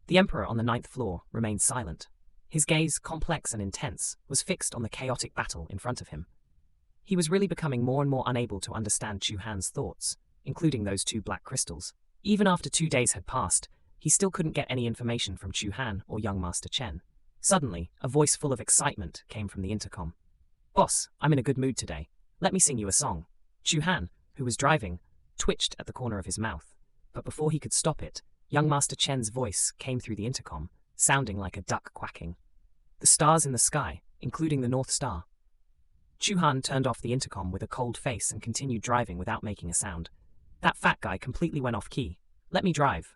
The emperor on the 9th floor remained silent. His gaze, complex and intense, was fixed on the chaotic battle in front of him. He was really becoming more and more unable to understand Chu Han's thoughts, including those 2 black crystals. Even after 2 days had passed, he still couldn't get any information from Chu Han or young Master Chen. Suddenly, a voice full of excitement came from the intercom. "Boss, I'm in a good mood today. Let me sing you a song." Chu Han, who was driving, twitched at the corner of his mouth, but before he could stop it, young Master Chen's voice came through the intercom, sounding like a duck quacking. "The stars in the sky, including the North Star." Chu Han turned off the intercom with a cold face and continued driving without making a sound. That fat guy completely went off key. "Let me drive."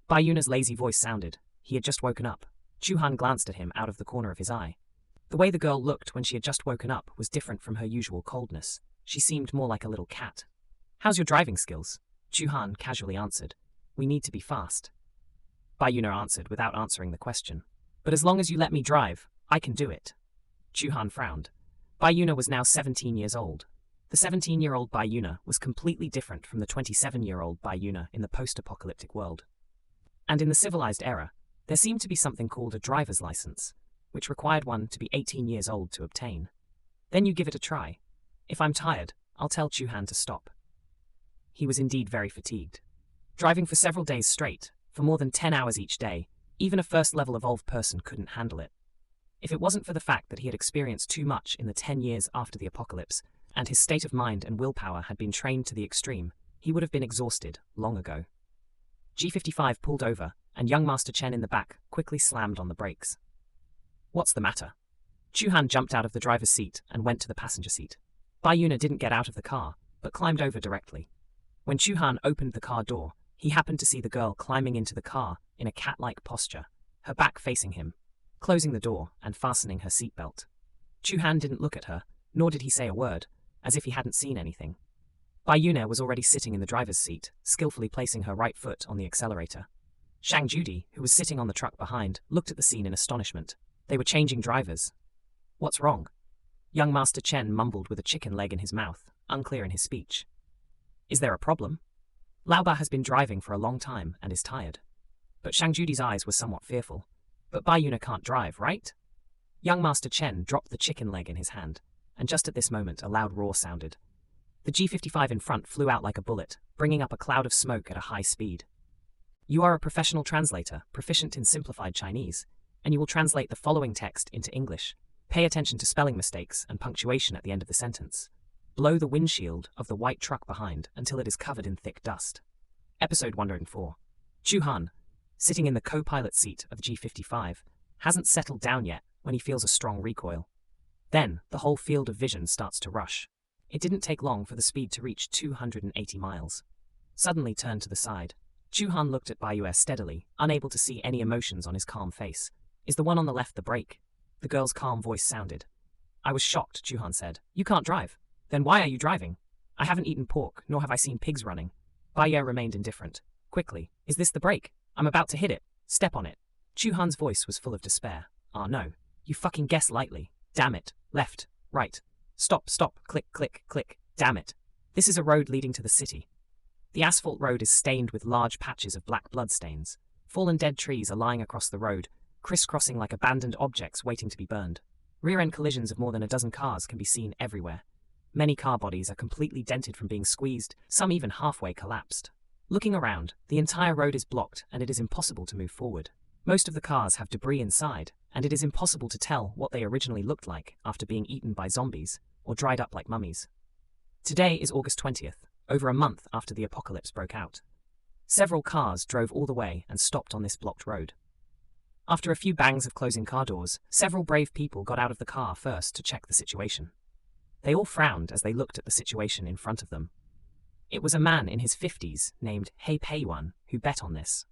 Bai Yuna's lazy voice sounded. He had just woken up. Chu Han glanced at him out of the corner of his eye. The way the girl looked when she had just woken up was different from her usual coldness. She seemed more like a little cat. "How's your driving skills?" Chu Han casually answered. "We need to be fast." Bai Yuna answered without answering the question. "But as long as you let me drive, I can do it." Chu Han frowned. Bai Yuna was now 17 years old. The 17-year-old Bai Yuna was completely different from the 27-year-old Bai Yuna in the post-apocalyptic world. And in the civilized era, there seemed to be something called a driver's license, which required one to be 18 years old to obtain. "Then you give it a try. If I'm tired, I'll tell Chu Han to stop." He was indeed very fatigued. Driving for several days straight, for more than 10 hours each day, even a first-level evolved person couldn't handle it. If it wasn't for the fact that he had experienced too much in the 10 years after the apocalypse, and his state of mind and willpower had been trained to the extreme, he would have been exhausted long ago. G55 pulled over, and young Master Chen in the back quickly slammed on the brakes. "What's the matter?" Chu Han jumped out of the driver's seat and went to the passenger seat. Bai Yuna didn't get out of the car, but climbed over directly. When Chu Han opened the car door, he happened to see the girl climbing into the car in a cat-like posture, her back facing him, closing the door and fastening her seatbelt. Chu Han didn't look at her, nor did he say a word, as if he hadn't seen anything. Bai Yuna was already sitting in the driver's seat, skillfully placing her right foot on the accelerator. Shang Judy, who was sitting on the truck behind, looked at the scene in astonishment. They were changing drivers. "What's wrong?" Young Master Chen mumbled with a chicken leg in his mouth, unclear in his speech. "Is there a problem?" Laoba has been driving for a long time and is tired. But Shang Judy's eyes were somewhat fearful. "But Bai Yuna can't drive, right?" Young Master Chen dropped the chicken leg in his hand, and just at this moment a loud roar sounded. The G55 in front flew out like a bullet, bringing up a cloud of smoke at a high speed. "You are a professional translator, proficient in simplified Chinese, and you will translate the following text into English. Pay attention to spelling mistakes and punctuation at the end of the sentence. Blow the windshield of the white truck behind until it is covered in thick dust." Episode 104. Chu Han, sitting in the co-pilot seat of the G55, hasn't settled down yet when he feels a strong recoil. Then, the whole field of vision starts to rush. It didn't take long for the speed to reach 280 miles. Suddenly turned to the side. Chu Han looked at Bai Yuna steadily, unable to see any emotions on his calm face. "Is the one on the left the brake?" The girl's calm voice sounded. "I was shocked," Chu Han said. "You can't drive. Then why are you driving?" "I haven't eaten pork, nor have I seen pigs running." Bai Yuna remained indifferent. "Quickly, is this the brake? I'm about to hit it. Step on it." Chu Han's voice was full of despair. "Ah no, you fucking guess lightly. Damn it. Left, right. Stop, stop, click, click, click. Damn it. This is a road leading to the city. The asphalt road is stained with large patches of black blood stains. Fallen dead trees are lying across the road, crisscrossing like abandoned objects waiting to be burned. Rear-end collisions of more than a dozen cars can be seen everywhere. Many car bodies are completely dented from being squeezed, some even halfway collapsed. Looking around, the entire road is blocked and it is impossible to move forward. Most of the cars have debris inside, and it is impossible to tell what they originally looked like after being eaten by zombies or dried up like mummies. Today is August 20th, over a month after the apocalypse broke out. Several cars drove all the way and stopped on this blocked road. After a few bangs of closing car doors, several brave people got out of the car first to check the situation. They all frowned as they looked at the situation in front of them. It was a man in his 50s named He Pei-wan who bet on this.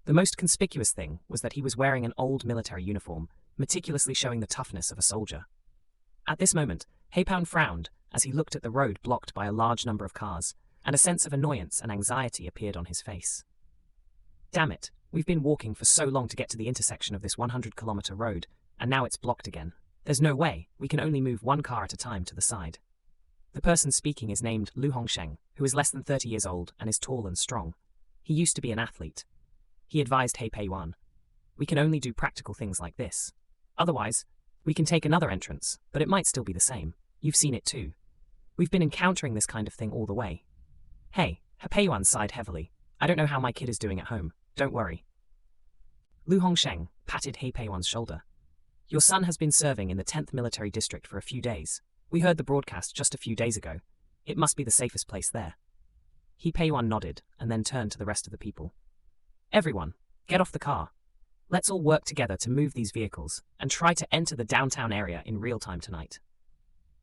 The most conspicuous thing was that he was wearing an old military uniform, meticulously showing the toughness of a soldier. At this moment, He Pei-wan frowned as he looked at the road blocked by a large number of cars, and a sense of annoyance and anxiety appeared on his face. "Damn it, we've been walking for so long to get to the intersection of this 100-kilometer road, and now it's blocked again. There's no way, we can only move one car at a time to the side." The person speaking is named Lu Hongsheng, who is less than 30 years old and is tall and strong. He used to be an athlete. He advised He Pei-wan, We can only do practical things like this. Otherwise, we can take another entrance, but it might still be the same. You've seen it too. We've been encountering this kind of thing all the way. Hey, Hepeyuan sighed heavily. I don't know how my kid is doing at home. Don't worry. Lu Hongsheng patted Hepeyuan's shoulder. Your son has been serving in the 10th Military District for a few days. We heard the broadcast just a few days ago. It must be the safest place there. Hepeyuan nodded and then turned to the rest of the people. Everyone, get off the car. Let's all work together to move these vehicles and try to enter the downtown area in real time tonight.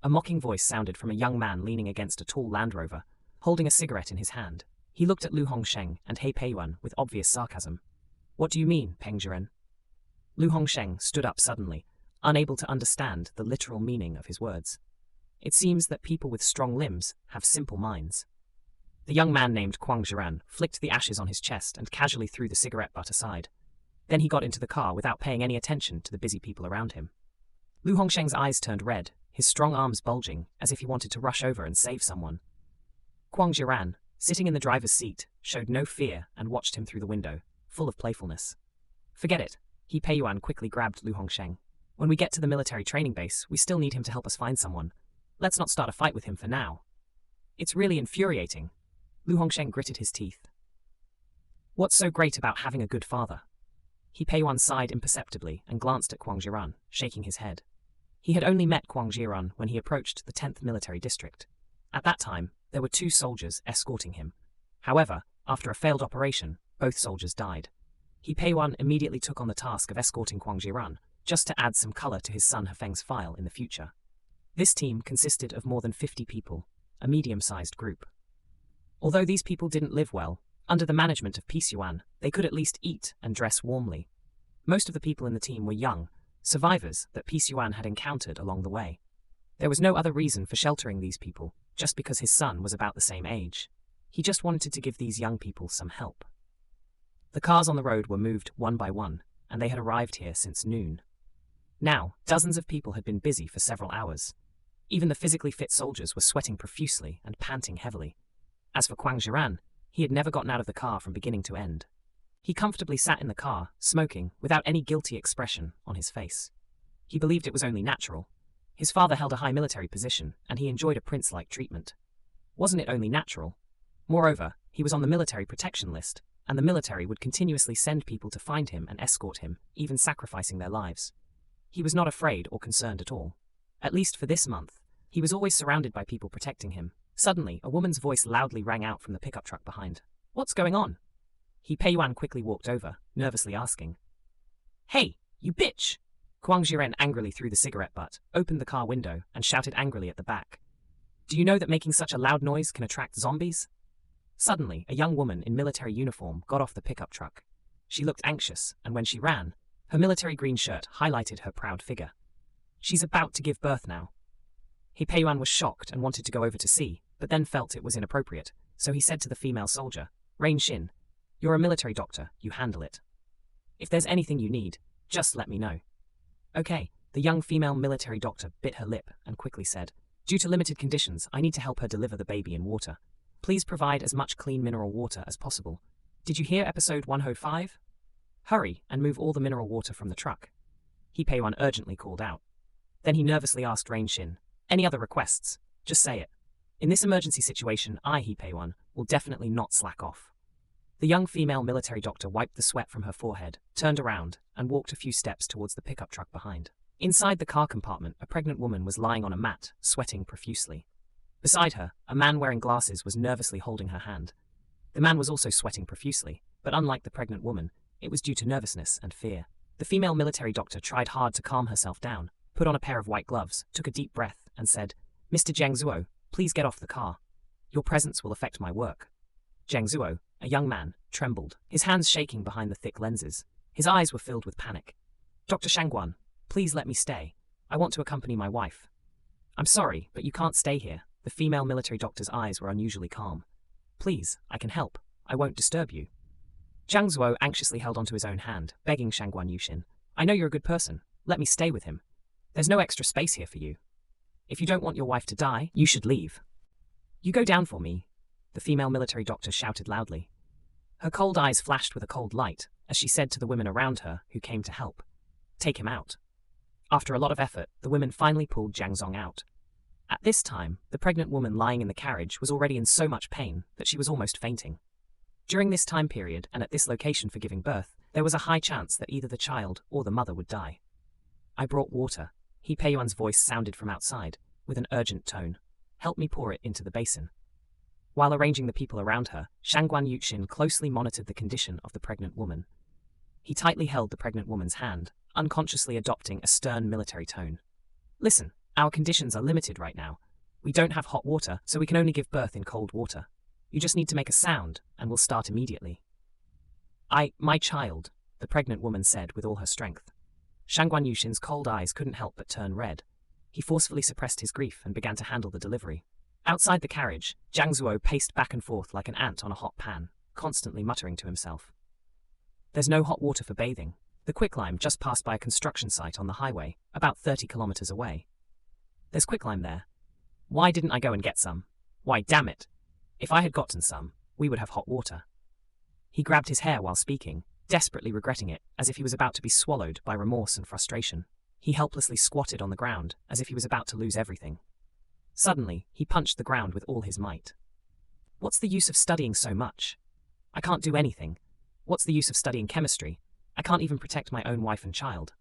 A mocking voice sounded from a young man leaning against a tall Land Rover, holding a cigarette in his hand. He looked at Lu Hongsheng and Hepeyuan with obvious sarcasm. What do you mean, Peng Zhiren? Lu Hongsheng stood up suddenly, unable to understand the literal meaning of his words. It seems that people with strong limbs have simple minds. The young man named Kwang Zhiran flicked the ashes on his chest and casually threw the cigarette butt aside. Then he got into the car without paying any attention to the busy people around him. Lu Hongsheng's eyes turned red, his strong arms bulging, as if he wanted to rush over and save someone. Kwang Zhiran, sitting in the driver's seat, showed no fear and watched him through the window, full of playfulness. Forget it. Hepeyuan quickly grabbed Lu Hongsheng. When we get to the military training base, we still need him to help us find someone. Let's not start a fight with him for now. It's really infuriating. Lu Hongsheng gritted his teeth. What's so great about having a good father? Hepeyuan sighed imperceptibly and glanced at Kwang Zhiran, shaking his head. He had only met Kwang Zhiran when he approached the 10th Military District. At that time, there were 2 soldiers escorting him. However, after a failed operation, both soldiers died. Hepeyuan immediately took on the task of escorting Kwang Zhiran, just to add some color to his son Hefeng's file in the future. This team consisted of more than 50 people, a medium-sized group. Although these people didn't live well, under the management of Pisuan, they could at least eat and dress warmly. Most of the people in the team were young, survivors that Pisuan had encountered along the way. There was no other reason for sheltering these people, just because his son was about the same age. He just wanted to give these young people some help. The cars on the road were moved one by one, and they had arrived here since noon. Now, dozens of people had been busy for several hours. Even the physically fit soldiers were sweating profusely and panting heavily. As for Kwang Zhiran, he had never gotten out of the car from beginning to end. He comfortably sat in the car, smoking, without any guilty expression on his face. He believed it was only natural. His father held a high military position, and he enjoyed a prince-like treatment. Wasn't it only natural? Moreover, he was on the military protection list, and the military would continuously send people to find him and escort him, even sacrificing their lives. He was not afraid or concerned at all. At least for this month, he was always surrounded by people protecting him. Suddenly, a woman's voice loudly rang out from the pickup truck behind. What's going on? Hepeyuan quickly walked over, nervously asking. Hey, you bitch! Kwang Zhiren angrily threw the cigarette butt, opened the car window, and shouted angrily at the back. Do you know that making such a loud noise can attract zombies? Suddenly, a young woman in military uniform got off the pickup truck. She looked anxious, and when she ran, her military green shirt highlighted her proud figure. She's about to give birth now. Hepeyuan was shocked and wanted to go over to see, but then felt it was inappropriate, so he said to the female soldier, Rain Shin, you're a military doctor, you handle it. If there's anything you need, just let me know. Okay, the young female military doctor bit her lip and quickly said, due to limited conditions, I need to help her deliver the baby in water. Please provide as much clean mineral water as possible. Did you hear episode 105? Hurry and move all the mineral water from the truck. Hepeyuan urgently called out. Then he nervously asked Rain Shin, any other requests? Just say it. In this emergency situation, I, Hepeyuan, will definitely not slack off. The young female military doctor wiped the sweat from her forehead, turned around, and walked a few steps towards the pickup truck behind. Inside the car compartment, a pregnant woman was lying on a mat, sweating profusely. Beside her, a man wearing glasses was nervously holding her hand. The man was also sweating profusely, but unlike the pregnant woman, it was due to nervousness and fear. The female military doctor tried hard to calm herself down, put on a pair of white gloves, took a deep breath, and said, Mr. Zheng Zuo, please get off the car. Your presence will affect my work. Zheng Zuo, a young man, trembled, his hands shaking behind the thick lenses. His eyes were filled with panic. Dr. Shangguan, please let me stay. I want to accompany my wife. I'm sorry, but you can't stay here. The female military doctor's eyes were unusually calm. Please, I can help. I won't disturb you. Zhang Zuo anxiously held onto his own hand, begging Shangguan Yushin. I know you're a good person. Let me stay with him. There's no extra space here for you. If you don't want your wife to die, you should leave. You go down for me, the female military doctor shouted loudly. Her cold eyes flashed with a cold light, as she said to the women around her who came to help. Take him out. After a lot of effort, the women finally pulled Jiang Zong out. At this time, the pregnant woman lying in the carriage was already in so much pain that she was almost fainting. During this time period and at this location for giving birth, there was a high chance that either the child or the mother would die. I brought water. He Peiyuan's voice sounded from outside, with an urgent tone. Help me pour it into the basin. While arranging the people around her, Shangguan Yuxin closely monitored the condition of the pregnant woman. He tightly held the pregnant woman's hand, unconsciously adopting a stern military tone. Listen, our conditions are limited right now. We don't have hot water, so we can only give birth in cold water. You just need to make a sound, and we'll start immediately. My child, the pregnant woman said with all her strength. Shangguan Yuxin's cold eyes couldn't help but turn red. He forcefully suppressed his grief and began to handle the delivery. Outside the carriage, Jiang Zuo paced back and forth like an ant on a hot pan, constantly muttering to himself. There's no hot water for bathing. The quicklime just passed by a construction site on the highway, about 30 kilometers away. There's quicklime there. Why didn't I go and get some? Why, damn it. If I had gotten some, we would have hot water. He grabbed his hair while speaking, desperately regretting it, as if he was about to be swallowed by remorse and frustration. He helplessly squatted on the ground, as if he was about to lose everything. Suddenly, he punched the ground with all his might. What's the use of studying so much? I can't do anything. What's the use of studying chemistry? I can't even protect my own wife and child.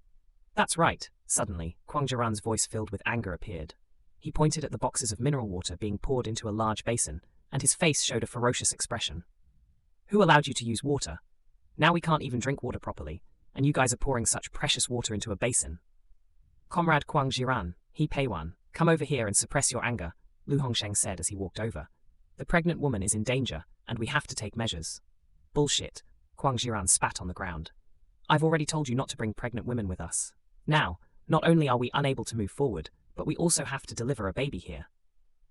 That's right. Suddenly, Kuang Jiran's voice filled with anger appeared. He pointed at the boxes of mineral water being poured into a large basin, and his face showed a ferocious expression. Who allowed you to use water? Now we can't even drink water properly, and you guys are pouring such precious water into a basin. Comrade Kuang Jiran, He Peiyuan, come over here and suppress your anger, Lu Hongsheng said as he walked over. The pregnant woman is in danger, and we have to take measures. Bullshit, Kuang Jiran spat on the ground. I've already told you not to bring pregnant women with us. Now, not only are we unable to move forward, but we also have to deliver a baby here.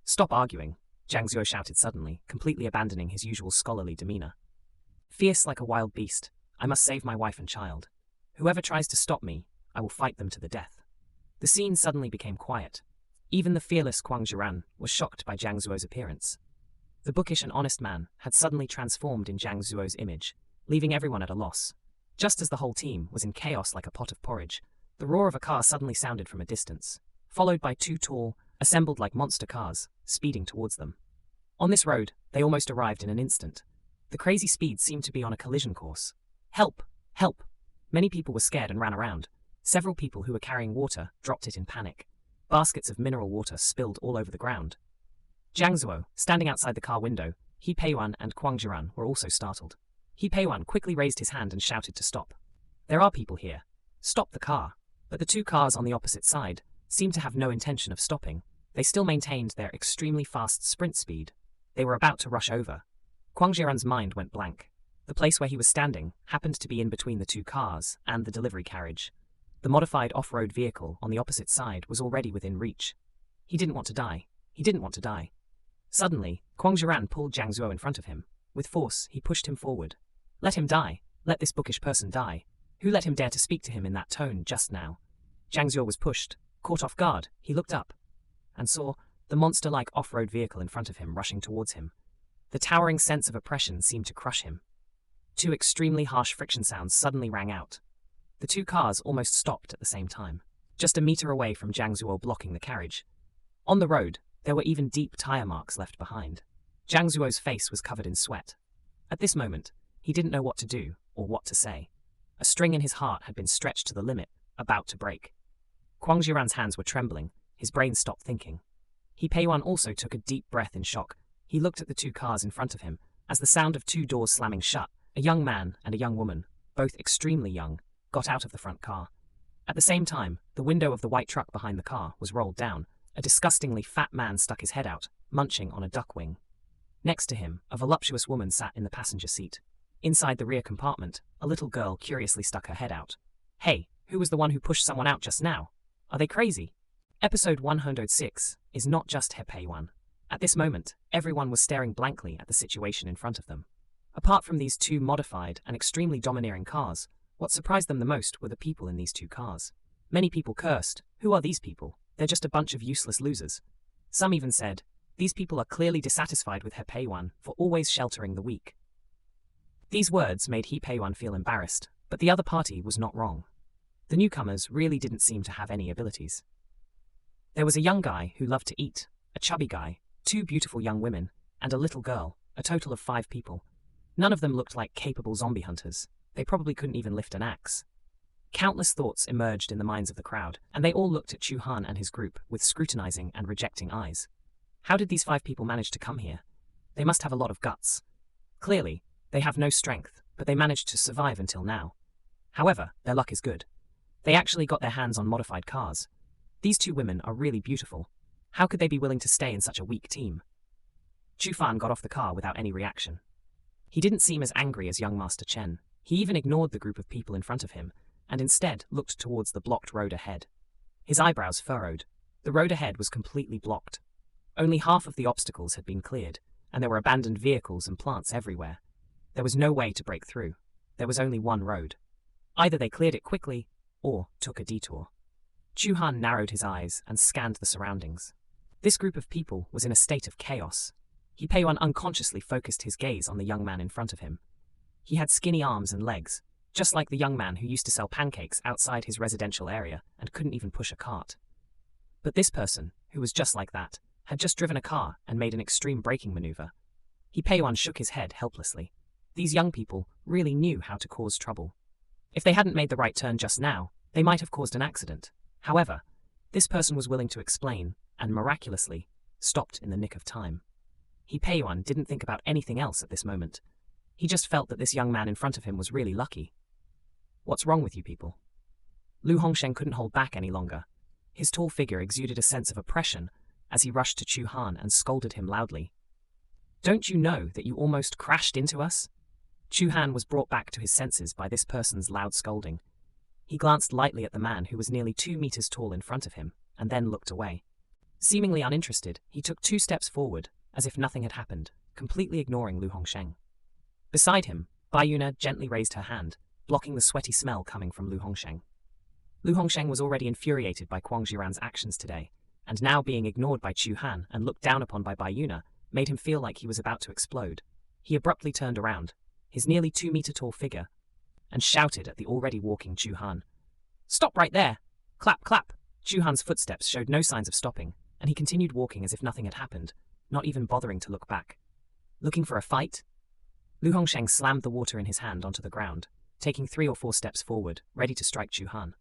Stop arguing, Jiang Zuo shouted suddenly, completely abandoning his usual scholarly demeanor. Fierce like a wild beast, I must save my wife and child. Whoever tries to stop me, I will fight them to the death. The scene suddenly became quiet. Even the fearless Kuang Jiran was shocked by Jiang Zuo's appearance. The bookish and honest man had suddenly transformed in Jiang Zuo's image, leaving everyone at a loss. Just as the whole team was in chaos like a pot of porridge, the roar of a car suddenly sounded from a distance, followed by two tall, assembled like monster cars, speeding towards them. On this road, they almost arrived in an instant. The crazy speed seemed to be on a collision course. Help! Help! Many people were scared and ran around. Several people who were carrying water dropped it in panic. Baskets of mineral water spilled all over the ground. Jiang Zuo, standing outside the car window, He Peiyuan and Kuang Jiran were also startled. He Peiyuan quickly raised his hand and shouted to stop. There are people here. Stop the car. But the two cars on the opposite side seemed to have no intention of stopping. They still maintained their extremely fast sprint speed. They were about to rush over. Kuang Jiran's mind went blank. The place where he was standing happened to be in between the two cars and the delivery carriage. The modified off-road vehicle on the opposite side was already within reach. He didn't want to die. He didn't want to die. Suddenly, Kuang Jiran pulled Jiang Zuo in front of him. With force, he pushed him forward. Let him die. Let this bookish person die. Who let him dare to speak to him in that tone just now? Jiang Zuo was pushed. Caught off guard, he looked up and saw the monster-like off-road vehicle in front of him rushing towards him. The towering sense of oppression seemed to crush him. Two extremely harsh friction sounds suddenly rang out. The two cars almost stopped at the same time, just a meter away from Jiang Zuo blocking the carriage. On the road, there were even deep tire marks left behind. Jiang Zuo's face was covered in sweat. At this moment, he didn't know what to do or what to say. A string in his heart had been stretched to the limit, about to break. Kuang Jiran's hands were trembling, his brain stopped thinking. He Peiyuan also took a deep breath in shock. He looked at the two cars in front of him, as the sound of two doors slamming shut. A young man and a young woman, both extremely young, got out of the front car. At the same time, the window of the white truck behind the car was rolled down. A disgustingly fat man stuck his head out, munching on a duck wing. Next to him, a voluptuous woman sat in the passenger seat. Inside the rear compartment, a little girl curiously stuck her head out. Hey, who was the one who pushed someone out just now? Are they crazy? Episode 106 is not just He Peiyuan. At this moment, everyone was staring blankly at the situation in front of them. Apart from these two modified and extremely domineering cars, what surprised them the most were the people in these two cars. Many people cursed. Who are these people? They're just a bunch of useless losers. Some even said, these people are clearly dissatisfied with He Peiyuan for always sheltering the weak. These words made He Pei-wan feel embarrassed, but the other party was not wrong. The newcomers really didn't seem to have any abilities. There was a young guy who loved to eat, a chubby guy, 2 beautiful young women, and a little girl, a total of 5 people. None of them looked like capable zombie hunters. They probably couldn't even lift an axe. Countless thoughts emerged in the minds of the crowd, and they all looked at Chu Han and his group with scrutinizing and rejecting eyes. How did these 5 people manage to come here? They must have a lot of guts. Clearly, they have no strength, but they managed to survive until now. However, their luck is good. They actually got their hands on modified cars. These 2 women are really beautiful. How could they be willing to stay in such a weak team? Chu Fan got off the car without any reaction. He didn't seem as angry as young Master Chen. He even ignored the group of people in front of him, and instead looked towards the blocked road ahead. His eyebrows furrowed. The road ahead was completely blocked. Only half of the obstacles had been cleared, and there were abandoned vehicles and plants everywhere. There was no way to break through. There was only one road. Either they cleared it quickly, or took a detour. Chu Han narrowed his eyes and scanned the surroundings. This group of people was in a state of chaos. He Pei-wan unconsciously focused his gaze on the young man in front of him. He had skinny arms and legs, just like the young man who used to sell pancakes outside his residential area and couldn't even push a cart. But this person, who was just like that, had just driven a car and made an extreme braking maneuver. He Pei-wan shook his head helplessly. These young people really knew how to cause trouble. If they hadn't made the right turn just now, they might have caused an accident. However, this person was willing to explain, and miraculously, stopped in the nick of time. He Pei-wan didn't think about anything else at this moment. He just felt that this young man in front of him was really lucky. What's wrong with you people? Lu Hongsheng couldn't hold back any longer. His tall figure exuded a sense of oppression as he rushed to Chu Han and scolded him loudly. Don't you know that you almost crashed into us? Chu Han was brought back to his senses by this person's loud scolding. He glanced lightly at the man who was nearly 2 meters tall in front of him, and then looked away. Seemingly uninterested, he took 2 steps forward, as if nothing had happened, completely ignoring Lu Hongsheng. Beside him, Bai Yuna gently raised her hand, blocking the sweaty smell coming from Lu Hongsheng. Lu Hongsheng was already infuriated by Kuang Jiran's actions today, and now being ignored by Chu Han and looked down upon by Bai Yuna made him feel like he was about to explode. He abruptly turned around, his nearly 2-meter-tall figure, and shouted at the already walking Chu Han. Stop right there! Clap, clap! Chu Han's footsteps showed no signs of stopping, and he continued walking as if nothing had happened, not even bothering to look back. Looking for a fight? Lu Hongsheng slammed the water in his hand onto the ground, taking 3 or 4 steps forward, ready to strike Chu Han.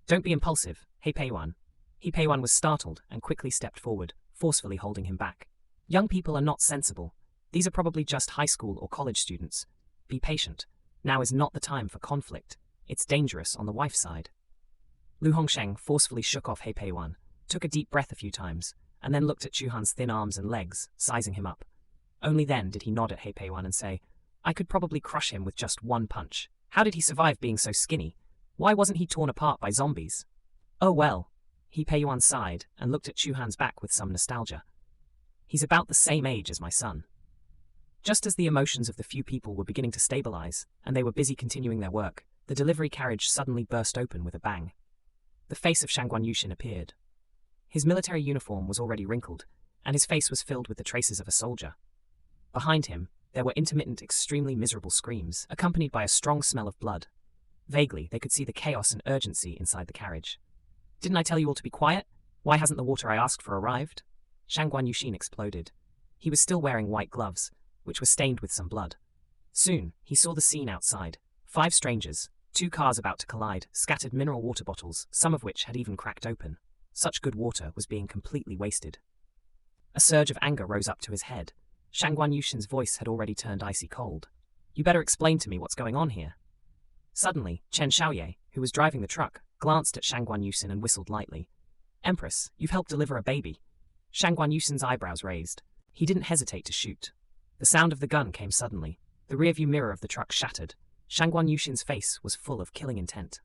Don't be impulsive, He Pei-wan. He Pei-wan was startled and quickly stepped forward, forcefully holding him back. Young people are not sensible. These are probably just high school or college students. Be patient. Now is not the time for conflict. It's dangerous on the wife's side. Lu Hongsheng forcefully shook off He Pei-wan, took a deep breath a few times, and then looked at Chu Han's thin arms and legs, sizing him up. Only then did he nod at He Pei-wan and say, I could probably crush him with just 1 punch. How did he survive being so skinny? Why wasn't he torn apart by zombies? Oh well. He Pei-wan sighed and looked at Chu Han's back with some nostalgia. He's about the same age as my son. Just as the emotions of the few people were beginning to stabilize, and they were busy continuing their work, the delivery carriage suddenly burst open with a bang. The face of Shangguan Yushin appeared. His military uniform was already wrinkled, and his face was filled with the traces of a soldier. Behind him, there were intermittent, extremely miserable screams, accompanied by a strong smell of blood. Vaguely, they could see the chaos and urgency inside the carriage. Didn't I tell you all to be quiet? Why hasn't the water I asked for arrived? Shangguan Yushin exploded. He was still wearing white gloves, which were stained with some blood. Soon, he saw the scene outside. 5 strangers, 2 cars about to collide, scattered mineral water bottles, some of which had even cracked open. Such good water was being completely wasted. A surge of anger rose up to his head. Shangguan Yushin's voice had already turned icy cold. You better explain to me what's going on here. Suddenly, Chen Xiaoye, who was driving the truck, glanced at Shangguan Yushin and whistled lightly. Empress, you've helped deliver a baby. Shangguan Yushin's eyebrows raised. He didn't hesitate to shoot. The sound of the gun came suddenly. The rearview mirror of the truck shattered. Shangguan Yushin's face was full of killing intent.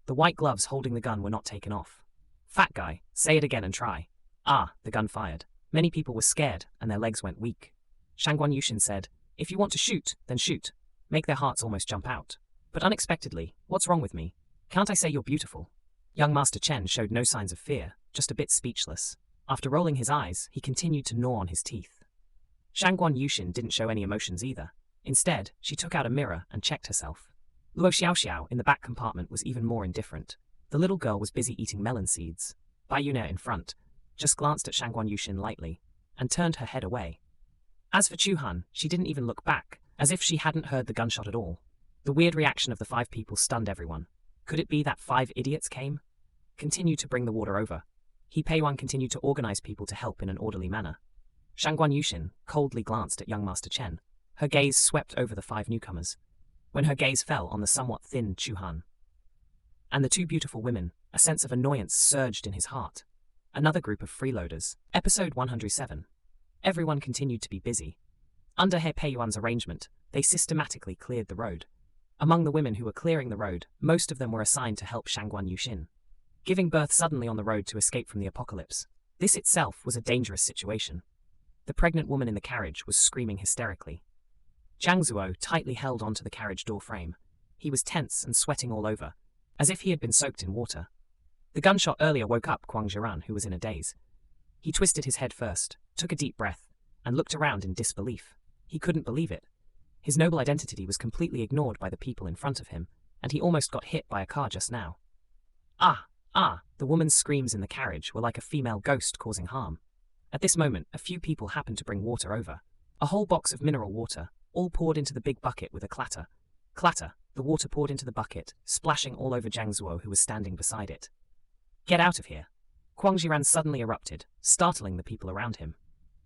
The white gloves holding the gun were not taken off. Fat guy, say it again and try. Ah, the gun fired. Many people were scared, and their legs went weak. Shangguan Yushin said, if you want to shoot, then shoot. Make their hearts almost jump out. But unexpectedly, what's wrong with me? Can't I say you're beautiful? Young Master Chen showed no signs of fear, just a bit speechless. After rolling his eyes, he continued to gnaw on his teeth. Shangguan Yushin didn't show any emotions either. Instead, she took out a mirror and checked herself. Luo Xiaoxiao in the back compartment was even more indifferent. The little girl was busy eating melon seeds. Bai Yuna in front just glanced at Shangguan Yushin lightly and turned her head away. As for Chu Han, she didn't even look back, as if she hadn't heard the gunshot at all. The weird reaction of the 5 people stunned everyone. Could it be that 5 idiots came? Continue to bring the water over. He Peiyuan continued to organize people to help in an orderly manner. Shangguan Yushin coldly glanced at young Master Chen. Her gaze swept over the 5 newcomers. When her gaze fell on the somewhat thin Chu Han and the 2 beautiful women, a sense of annoyance surged in his heart. Another group of freeloaders. Episode 107. Everyone continued to be busy. Under He Peiyuan's arrangement, they systematically cleared the road. Among the women who were clearing the road, most of them were assigned to help Shangguan Yushin. Giving birth suddenly on the road to escape from the apocalypse. This itself was a dangerous situation. The pregnant woman in the carriage was screaming hysterically. Zhang Zuo tightly held onto the carriage door frame. He was tense and sweating all over, as if he had been soaked in water. The gunshot earlier woke up Kuang Jiran, who was in a daze. He twisted his head first, took a deep breath, and looked around in disbelief. He couldn't believe it. His noble identity was completely ignored by the people in front of him, and he almost got hit by a car just now. Ah! The woman's screams in the carriage were like a female ghost causing harm. At this moment, a few people happened to bring water over. A whole box of mineral water, all poured into the big bucket with a clatter. Clatter, the water poured into the bucket, splashing all over Zhang Zuo, who was standing beside it. Get out of here! Kuang Jiran suddenly erupted, startling the people around him.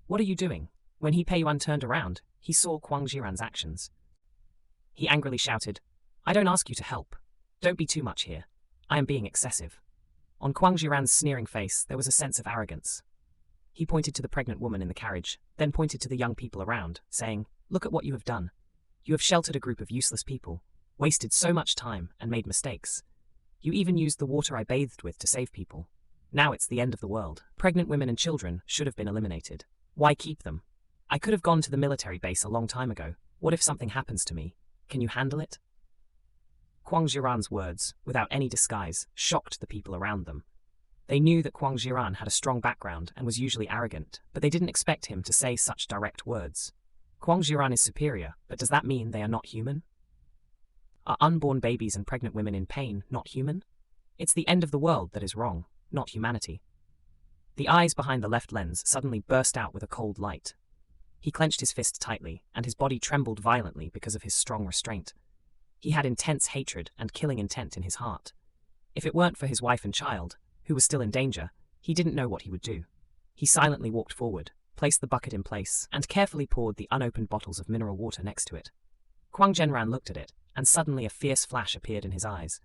What are you doing? When He Peiyuan turned around, he saw Kuang Jiran's actions. He angrily shouted, I don't ask you to help. Don't be too much here. I am being excessive. On Kuang Jiran's sneering face, there was a sense of arrogance. He pointed to the pregnant woman in the carriage, then pointed to the young people around, saying, Look at what you have done. You have sheltered a group of useless people, wasted so much time, and made mistakes. You even used the water I bathed with to save people. Now it's the end of the world. Pregnant women and children should have been eliminated. Why keep them? I could have gone to the military base a long time ago. What if something happens to me? Can you handle it? Kuang Jiran's words, without any disguise, shocked the people around them. They knew that Kuang Jiran had a strong background and was usually arrogant, but they didn't expect him to say such direct words. Kuang Jiran is superior, but does that mean they are not human? Are unborn babies and pregnant women in pain not human? It's the end of the world that is wrong, not humanity. The eyes behind the left lens suddenly burst out with a cold light. He clenched his fist tightly, and his body trembled violently because of his strong restraint. He had intense hatred and killing intent in his heart. If it weren't for his wife and child, who was still in danger, he didn't know what he would do. He silently walked forward, placed the bucket in place, and carefully poured the unopened bottles of mineral water next to it. Kuang Zhenran looked at it, and suddenly a fierce flash appeared in his eyes.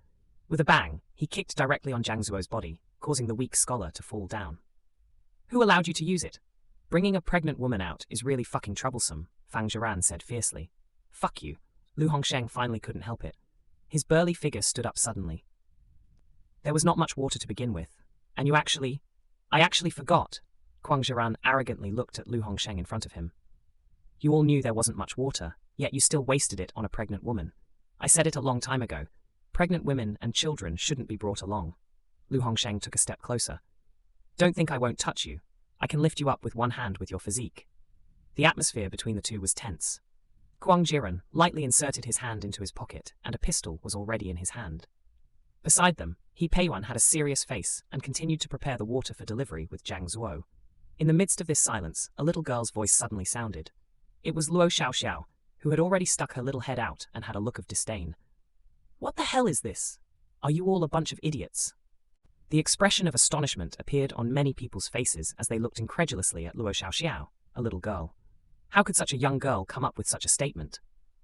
With a bang, he kicked directly on Zhang Zuo's body, causing the weak scholar to fall down. Who allowed you to use it? Bringing a pregnant woman out is really fucking troublesome, Fang Jiran said fiercely. Fuck you. Lu Hongsheng finally couldn't help it. His burly figure stood up suddenly. There was not much water to begin with. And I actually forgot. Kuang Jiran arrogantly looked at Lu Hongsheng in front of him. You all knew there wasn't much water, yet you still wasted it on a pregnant woman. I said it a long time ago. Pregnant women and children shouldn't be brought along. Lu Hongsheng took a step closer. Don't think I won't touch you. I can lift you up with one hand with your physique. The atmosphere between the two was tense. Kuang Jiran lightly inserted his hand into his pocket, and a pistol was already in his hand. Beside them, He Peiyuan had a serious face and continued to prepare the water for delivery with Zhang Zuo. In the midst of this silence, a little girl's voice suddenly sounded. It was Luo Xiaoxiao, who had already stuck her little head out and had a look of disdain. What the hell is this? Are you all a bunch of idiots? The expression of astonishment appeared on many people's faces as they looked incredulously at Luo Xiaoxiao, a little girl. How could such a young girl come up with such a statement?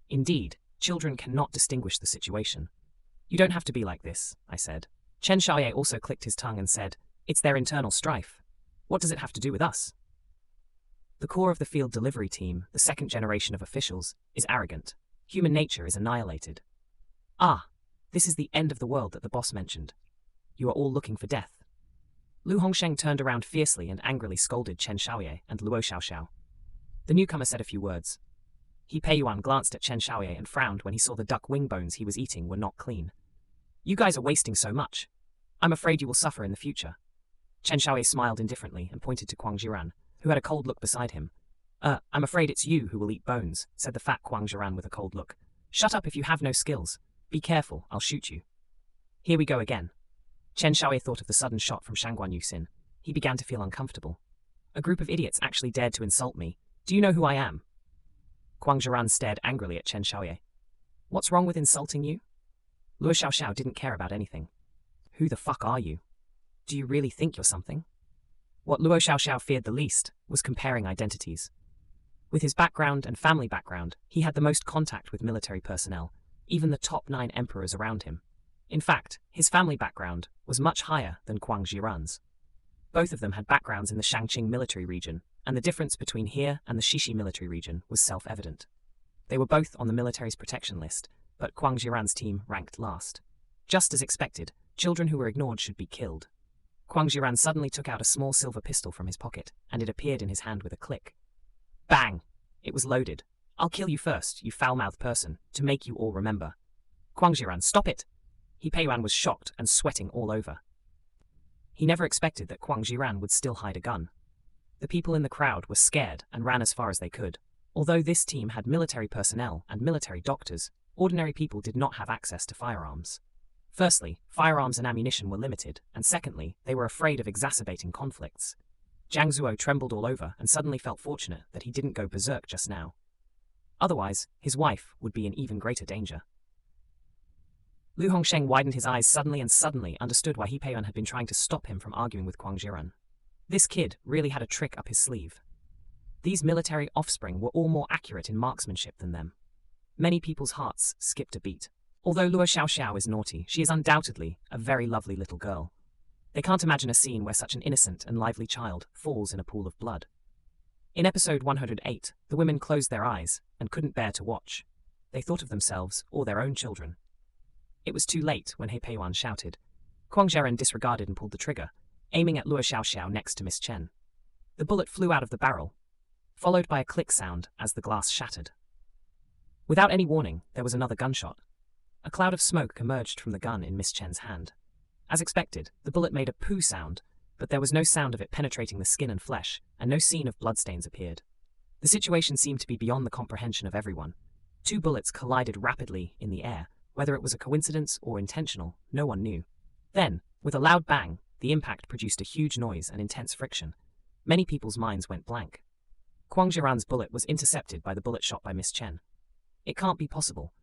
Indeed, children cannot distinguish the situation. You don't have to be like this, I said. Chen Xiaoye also clicked his tongue and said, It's their internal strife. What does it have to do with us? The core of the field delivery team, the second generation of officials, is arrogant. Human nature is annihilated. Ah, this is the end of the world that the boss mentioned. You are all looking for death. Lu Hongsheng turned around fiercely and angrily scolded Chen Xiaoye and Luo Xiaoxiao. The newcomer said a few words. He Peiyuan glanced at Chen Xiaoye and frowned when he saw the duck wing bones he was eating were not clean. You guys are wasting so much. I'm afraid you will suffer in the future. Chen Xiaoye smiled indifferently and pointed to Kuang Jiran, who had a cold look beside him. I'm afraid it's you who will eat bones, said the fat Kuang Jiran with a cold look. Shut up if you have no skills. Be careful, I'll shoot you. Here we go again. Chen Xiaoye thought of the sudden shot from Shangguan Yuxin. He began to feel uncomfortable. A group of idiots actually dared to insult me. Do you know who I am? Kuang Jiran stared angrily at Chen Xiaoye. What's wrong with insulting you? Luo Xiaoxiao didn't care about anything. Who the fuck are you? Do you really think you're something? What Luo Xiaoxiao feared the least was comparing identities. With his background and family background, he had the most contact with military personnel, even the top 9 emperors around him. In fact, his family background was much higher than Kuang Jiran's. Both of them had backgrounds in the Shangqing military region, and the difference between here and the Shishi military region was self-evident. They were both on the military's protection list, but Kuang Jiran's team ranked last. Just as expected, children who were ignored should be killed. Kuang Jiran suddenly took out a small silver pistol from his pocket, and it appeared in his hand with a click. Bang! It was loaded. I'll kill you first, you foul-mouthed person, to make you all remember. Kuang Jiran, stop it! He Peiyuan was shocked and sweating all over. He never expected that Kuang Jiran would still hide a gun. The people in the crowd were scared and ran as far as they could. Although this team had military personnel and military doctors, ordinary people did not have access to firearms. Firstly, firearms and ammunition were limited, and secondly, they were afraid of exacerbating conflicts. Jiang Zuo trembled all over and suddenly felt fortunate that he didn't go berserk just now. Otherwise, his wife would be in even greater danger. Lu Hongsheng widened his eyes suddenly and suddenly understood why He Peiyuan had been trying to stop him from arguing with Kuang Jiran. This kid really had a trick up his sleeve. These military offspring were all more accurate in marksmanship than them. Many people's hearts skipped a beat. Although Luo Xiaoxiao is naughty, she is undoubtedly a very lovely little girl. They can't imagine a scene where such an innocent and lively child falls in a pool of blood. In episode 108, the women closed their eyes and couldn't bear to watch. They thought of themselves or their own children. It was too late when He Peiyuan shouted. Kuang Jiran disregarded and pulled the trigger, aiming at Luo Xiaoxiao next to Miss Chen. The bullet flew out of the barrel, followed by a click sound as the glass shattered. Without any warning, there was another gunshot. A cloud of smoke emerged from the gun in Miss Chen's hand. As expected, the bullet made a poo sound, but there was no sound of it penetrating the skin and flesh, and no scene of bloodstains appeared. The situation seemed to be beyond the comprehension of everyone. 2 bullets collided rapidly in the air. Whether it was a coincidence or intentional, no one knew. Then, with a loud bang, the impact produced a huge noise and intense friction. Many people's minds went blank. Kuang Jiran's bullet was intercepted by the bullet shot by Miss Chen. It can't be possible.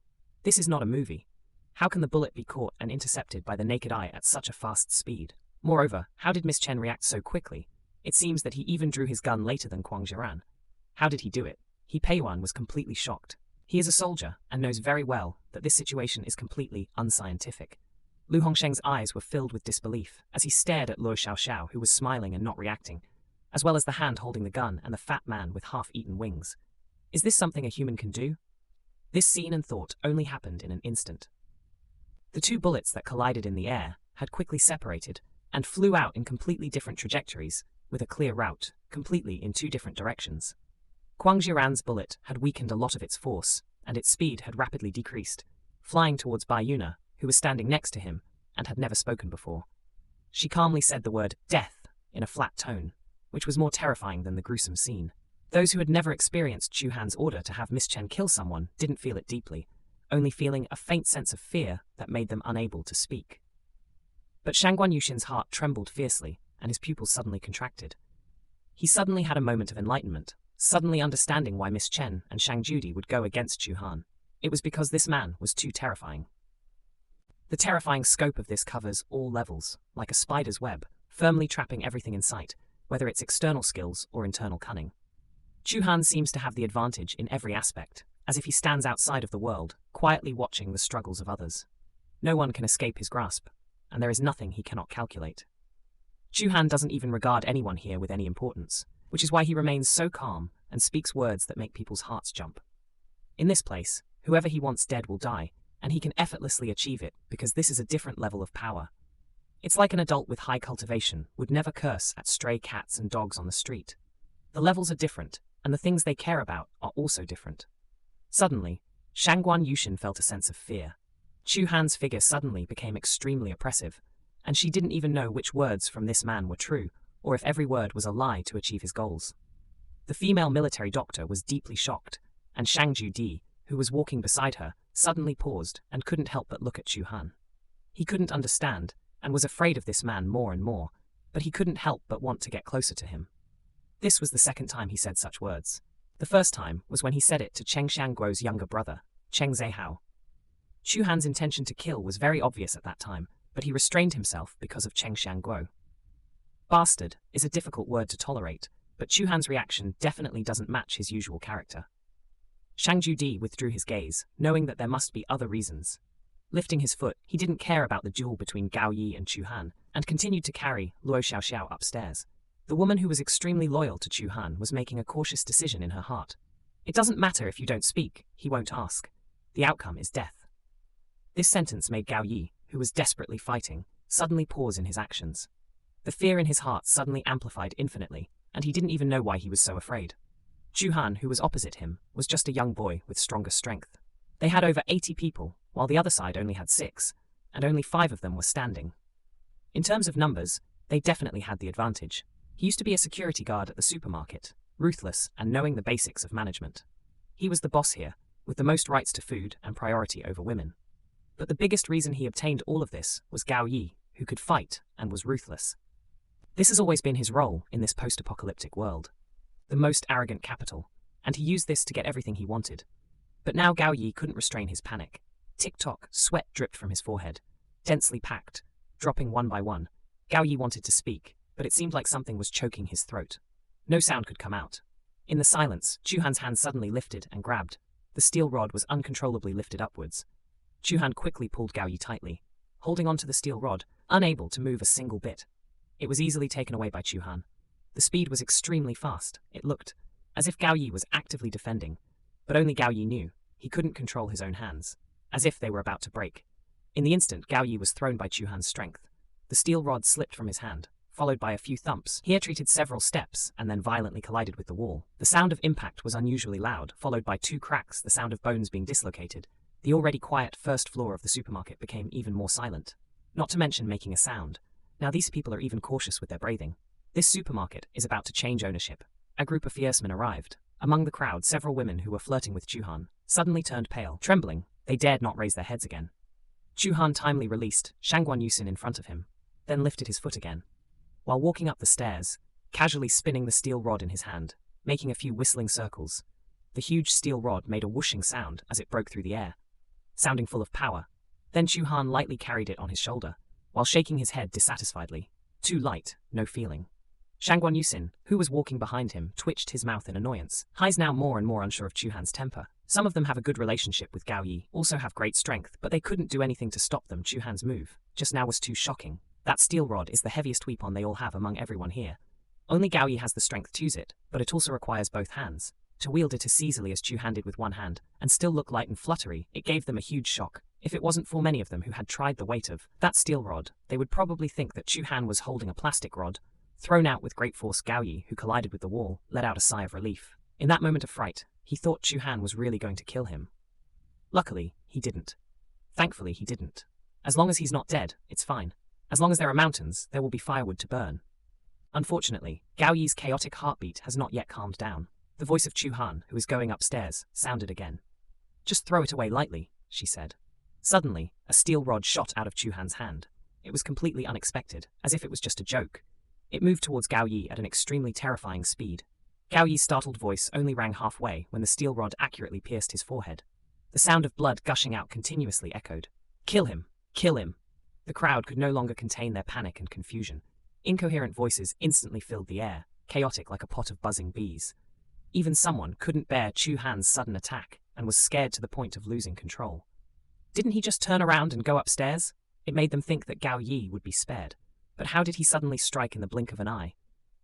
This is not a movie. How can the bullet be caught and intercepted by the naked eye at such a fast speed? Moreover, how did Miss Chen react so quickly? It seems that he even drew his gun later than Kuang Jiran. How did he do it? He Peiyuan was completely shocked. He is a soldier and knows very well that this situation is completely unscientific. Lu Hongsheng's eyes were filled with disbelief as he stared at Luo Xiaoxiao, who was smiling and not reacting, as well as the hand holding the gun and the fat man with half-eaten wings. Is this something a human can do? This scene and thought only happened in an instant. The 2 bullets that collided in the air had quickly separated and flew out in completely different trajectories, with a clear route, completely in 2 different directions. Kuang Jiran's bullet had weakened a lot of its force, and its speed had rapidly decreased, flying towards Bai Yuna, who was standing next to him and had never spoken before. She calmly said the word death in a flat tone, which was more terrifying than the gruesome scene. Those who had never experienced Chu Han's order to have Miss Chen kill someone didn't feel it deeply, only feeling a faint sense of fear that made them unable to speak. But Shangguan Yuxin's heart trembled fiercely, and his pupils suddenly contracted. He suddenly had a moment of enlightenment, suddenly understanding why Miss Chen and Shang Judi would go against Chu Han. It was because this man was too terrifying. The terrifying scope of this covers all levels, like a spider's web, firmly trapping everything in sight, whether it's external skills or internal cunning. Chu Han seems to have the advantage in every aspect, as if he stands outside of the world, quietly watching the struggles of others. No one can escape his grasp, and there is nothing he cannot calculate. Chu Han doesn't even regard anyone here with any importance, which is why he remains so calm and speaks words that make people's hearts jump. In this place, whoever he wants dead will die, and he can effortlessly achieve it because this is a different level of power. It's like an adult with high cultivation would never curse at stray cats and dogs on the street. The levels are different, and the things they care about are also different. Suddenly, Shangguan Yuxin felt a sense of fear. Chu Han's figure suddenly became extremely oppressive, and she didn't even know which words from this man were true, or if every word was a lie to achieve his goals. The female military doctor was deeply shocked, and Shang Di, who was walking beside her, suddenly paused and couldn't help but look at Chu Han. He couldn't understand, and was afraid of this man more and more, but he couldn't help but want to get closer to him. This was the second time he said such words. The first time was when he said it to Cheng Shangguo's younger brother, Cheng Zehao. Chu Han's intention to kill was very obvious at that time, but he restrained himself because of Cheng Shangguo. Bastard is a difficult word to tolerate, but Chu Han's reaction definitely doesn't match his usual character. Shang Di withdrew his gaze, knowing that there must be other reasons. Lifting his foot, he didn't care about the duel between Gao Yi and Chu Han, and continued to carry Luo Xiaoxiao upstairs. The woman who was extremely loyal to Chu Han was making a cautious decision in her heart. It doesn't matter if you don't speak, he won't ask. The outcome is death. This sentence made Gao Yi, who was desperately fighting, suddenly pause in his actions. The fear in his heart suddenly amplified infinitely, and he didn't even know why he was so afraid. Chu Han, who was opposite him, was just a young boy with stronger strength. They had over 80 people, while the other side only had 6, and only 5 of them were standing. In terms of numbers, they definitely had the advantage. He used to be a security guard at the supermarket, ruthless and knowing the basics of management. He was the boss here, with the most rights to food and priority over women. But the biggest reason he obtained all of this was Gao Yi, who could fight and was ruthless. This has always been his role in this post-apocalyptic world. The most arrogant capital, and he used this to get everything he wanted. But now Gao Yi couldn't restrain his panic. Tick-tock, sweat dripped from his forehead, densely packed, dropping one by one. Gao Yi wanted to speak, but it seemed like something was choking his throat. No sound could come out. In the silence, Chu Han's hand suddenly lifted and grabbed. The steel rod was uncontrollably lifted upwards. Chu Han quickly pulled Gao Yi tightly, holding onto the steel rod, unable to move a single bit. It was easily taken away by Chu Han. The speed was extremely fast. It looked as if Gao Yi was actively defending, but only Gao Yi knew he couldn't control his own hands, as if they were about to break. In the instant, Gao Yi was thrown by Chu Han's strength. The steel rod slipped from his hand, followed by a few thumps. He retreated several steps and then violently collided with the wall. The sound of impact was unusually loud, followed by 2 cracks, the sound of bones being dislocated. The already quiet first floor of the supermarket became even more silent, not to mention making a sound. Now these people are even cautious with their breathing. This supermarket is about to change ownership. A group of fiercemen arrived. Among the crowd, several women who were flirting with Chu Han suddenly turned pale. Trembling, they dared not raise their heads again. Chu Han timely released Shangguan Yusin in front of him, then lifted his foot again. While walking up the stairs, casually spinning the steel rod in his hand, making a few whistling circles, the huge steel rod made a whooshing sound as it broke through the air, sounding full of power. Then Chu Han lightly carried it on his shoulder, while shaking his head dissatisfiedly. Too light, no feeling. Shangguan Yusin, who was walking behind him, twitched his mouth in annoyance. He's now more and more unsure of Chu Han's temper. Some of them have a good relationship with Gao Yi, also have great strength, but they couldn't do anything to stop them. Chu Han's move just now was too shocking. That steel rod is the heaviest weapon they all have among everyone here. Only Gao Yi has the strength to use it, but it also requires both hands. To wield it as easily as Chu Han did with one hand, and still look light and fluttery, it gave them a huge shock. If it wasn't for many of them who had tried the weight of that steel rod, they would probably think that Chu Han was holding a plastic rod. Thrown out with great force, Gao Yi, who collided with the wall, let out a sigh of relief. In that moment of fright, he thought Chu Han was really going to kill him. Luckily, he didn't. Thankfully, he didn't. As long as he's not dead, it's fine. As long as there are mountains, there will be firewood to burn. Unfortunately, Gao Yi's chaotic heartbeat has not yet calmed down. The voice of Chu Han, who is going upstairs, sounded again. "Just throw it away lightly," she said. Suddenly, a steel rod shot out of Chu Han's hand. It was completely unexpected, as if it was just a joke. It moved towards Gao Yi at an extremely terrifying speed. Gao Yi's startled voice only rang halfway when the steel rod accurately pierced his forehead. The sound of blood gushing out continuously echoed. "Kill him! Kill him!" The crowd could no longer contain their panic and confusion. Incoherent voices instantly filled the air, chaotic like a pot of buzzing bees. Even someone couldn't bear Chu Han's sudden attack and was scared to the point of losing control. Didn't he just turn around and go upstairs? It made them think that Gao Yi would be spared. But how did he suddenly strike in the blink of an eye,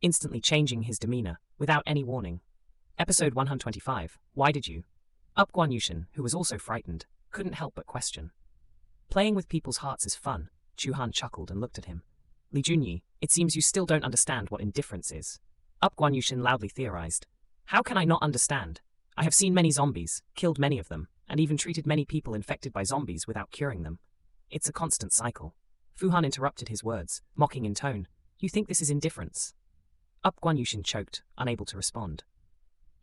instantly changing his demeanor, without any warning? Episode 125, Why Did You? Guan Yushin, who was also frightened, couldn't help but question. Playing with people's hearts is fun. Chu Han chuckled and looked at him. Li Junyi, it seems you still don't understand what indifference is. Guan Yushin loudly theorized. How can I not understand? I have seen many zombies, killed many of them, and even treated many people infected by zombies without curing them. It's a constant cycle. Fu Han interrupted his words, mocking in tone. You think this is indifference? Guan Yushin choked, unable to respond.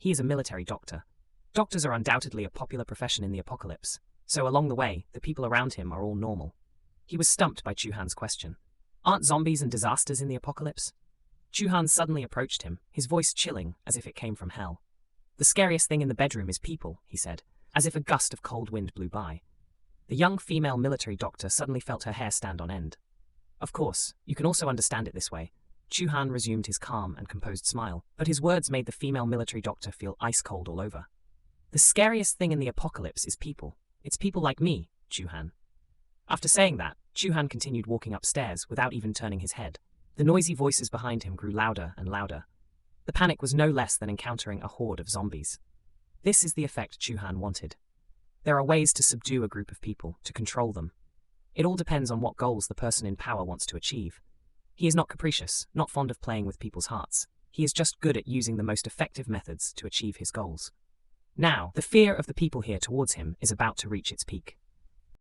He is a military doctor. Doctors are undoubtedly a popular profession in the apocalypse, so along the way, the people around him are all normal. He was stumped by Chu-Han's question. Aren't zombies and disasters in the apocalypse? Chu-Han suddenly approached him, his voice chilling as if it came from hell. The scariest thing in the bedroom is people, he said, as if a gust of cold wind blew by. The young female military doctor suddenly felt her hair stand on end. Of course, you can also understand it this way. Chu-Han resumed his calm and composed smile, but his words made the female military doctor feel ice-cold all over. The scariest thing in the apocalypse is people. It's people like me, Chu-Han. After saying that, Chu-Han continued walking upstairs without even turning his head. The noisy voices behind him grew louder and louder. The panic was no less than encountering a horde of zombies. This is the effect Chu-Han wanted. There are ways to subdue a group of people, to control them. It all depends on what goals the person in power wants to achieve. He is not capricious, not fond of playing with people's hearts. He is just good at using the most effective methods to achieve his goals. Now, the fear of the people here towards him is about to reach its peak.